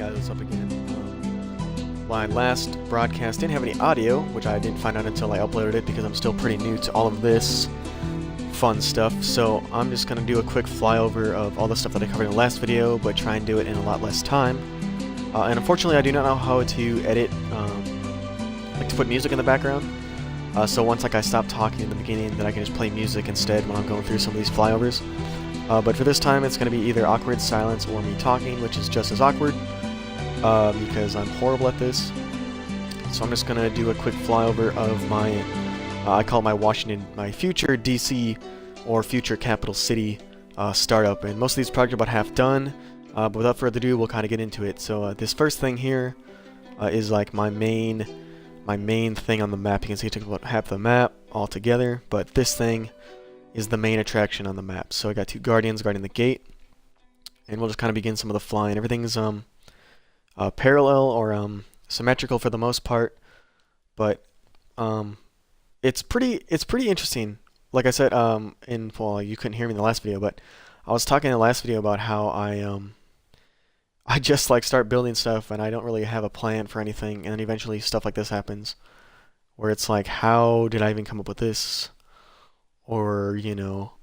guys, what's up again? My last broadcast didn't have any audio, which I didn't find out until I uploaded it because I'm still pretty new to all of this fun stuff. So I'm just going to do a quick flyover of all the stuff that I covered in the last video, but try and do it in a lot less time. And unfortunately I do not know how to edit, like to put music in the background. So once I stop talking in the beginning, then I can just play music instead when I'm going through some of these flyovers. But for this time it's going to be either awkward silence or me talking, which is just as awkward. Because I'm horrible at this. So I'm just gonna do a quick flyover of my, I call it my future DC or future capital city startup. And most of these projects are about half done, but without further ado, we'll kind of get into it. So this first thing here is like my main thing on the map. You can see it took about half the map altogether, but this thing is the main attraction on the map. So I got two guardians guarding the gate, and we'll just kind of begin some of the flying. Everything's parallel or symmetrical for the most part, but it's pretty interesting. Like I said, well, you couldn't hear me in the last video, but I was talking in the last video about how I just like start building stuff and I don't really have a plan for anything, and then eventually stuff like this happens, where it's like, how did I even come up with this, or you know,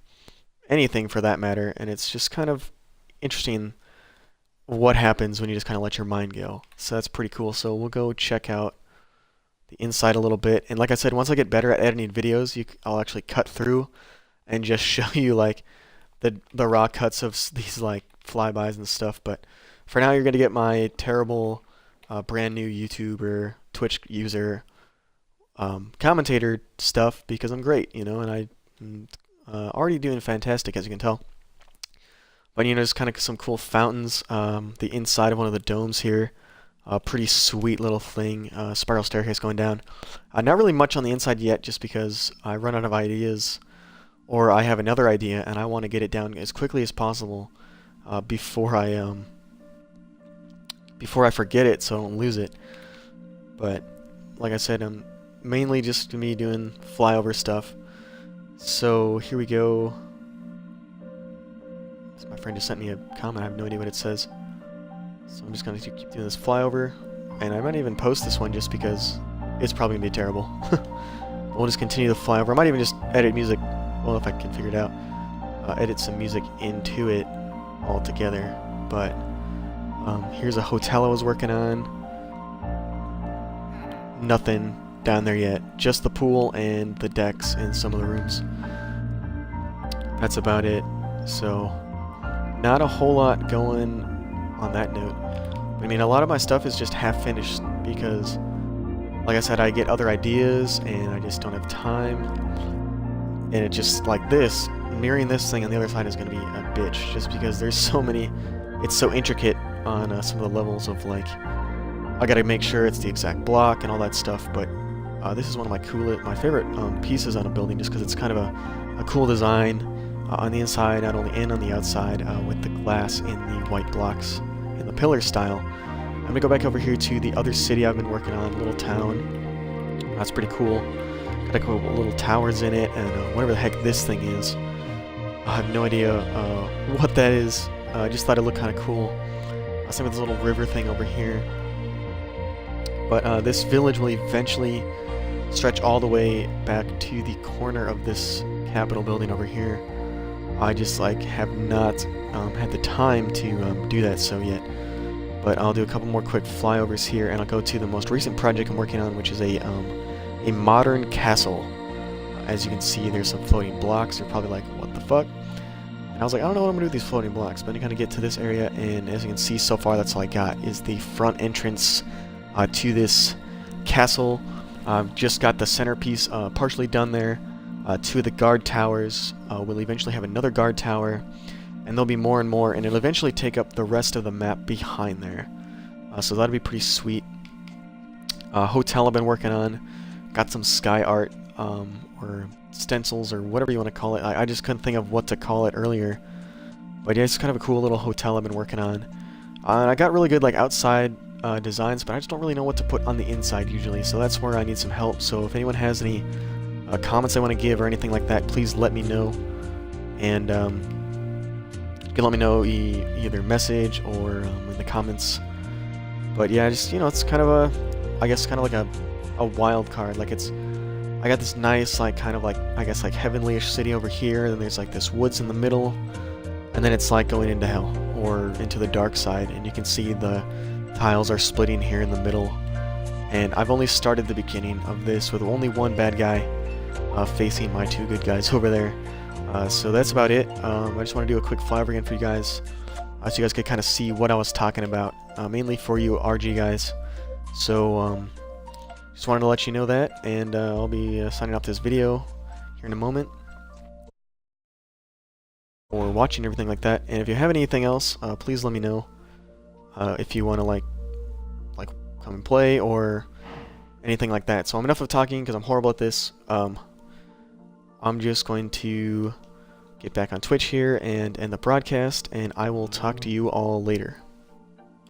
anything for that matter. And it's just kind of interesting what happens when you just kind of let your mind go. So that's pretty cool. So we'll go check out the inside a little bit. And like I said, once I get better at editing videos, I'll actually cut through and just show you like the raw cuts of these like flybys and stuff. But for now, you're gonna get my terrible brand new YouTuber, Twitch user, commentator stuff, because I'm great, you know, and I'm already doing fantastic, as you can tell. But you know, there's kind of some cool fountains. The inside of one of the domes here, pretty sweet little thing. Spiral staircase going down. Not really much on the inside yet, just because I run out of ideas, or I have another idea and I want to get it down as quickly as possible before I forget it, so I don't lose it. But like I said, mainly just me doing flyover stuff. So here we go. My friend just sent me a comment. I have no idea what it says. So I'm just going to keep doing this flyover. And I might even post this one just because it's probably going to be terrible. We'll just continue the flyover. I might even just edit music. Well, if I can figure it out. Edit some music into it altogether. But here's a hotel I was working on. Nothing down there yet. Just the pool and the decks and some of the rooms. That's about it. So not a whole lot going on that note. I mean, a lot of my stuff is just half finished because, like I said, I get other ideas and I just don't have time. And it just, like this, mirroring this thing on the other side is going to be a bitch, just because there's so many, it's so intricate on some of the levels of, like, I got to make sure it's the exact block and all that stuff. But this is one of my favorite pieces on a building, just because it's kind of a cool design. On the inside, not only and on the outside, with the glass in the white blocks in the pillar style. I'm gonna go back over here to the other city I've been working on, little town. That's pretty cool. Got a couple little towers in it, and whatever the heck this thing is. I have no idea what that is. I just thought it looked kind of cool. Same with this little river thing over here. But this village will eventually stretch all the way back to the corner of this Capitol building over here. I just like have not had the time to do that so yet, but I'll do a couple more quick flyovers here, and I'll go to the most recent project I'm working on, which is a modern castle. As you can see, there's some floating blocks. You're probably like, what the fuck? And I was like, I don't know what I'm gonna do with these floating blocks, but I kind of get to this area, and as you can see so far, that's all I got is the front entrance to this castle. I've just got the centerpiece partially done there. Two of the guard towers will eventually have another guard tower, and there'll be more and more, and it'll eventually take up the rest of the map behind there. So that'll be pretty sweet. Hotel I've been working on. Got some sky art, or stencils, or whatever you want to call it. I just couldn't think of what to call it earlier. But yeah, it's kind of a cool little hotel I've been working on. And I got really good like outside designs, but I just don't really know what to put on the inside usually. So that's where I need some help. So if anyone has any comments I want to give or anything like that, please let me know. And you can let me know either message or in the comments But yeah, just, it's kind of I guess kind of like a wild card. Like I got this nice, like, kind of like, I guess, like, heavenly-ish city over here, and then there's, like, this woods in the middle, and then it's, like, going into hell, or into the dark side, and you can see the tiles are splitting here in the middle, and I've only started the beginning of this with only one bad guy facing my two good guys over there, so that's about it. I just want to do a quick flyover again for you guys, so you guys could kind of see what I was talking about, mainly for you RG guys, so, just wanted to let you know that, and I'll be signing off this video here in a moment, or watching everything like that. And if you have anything else, please let me know. If you want to like come and play or anything like that. So I'm enough of talking because I'm horrible at this. I'm just going to get back on Twitch here and end the broadcast, and I will talk to you all later.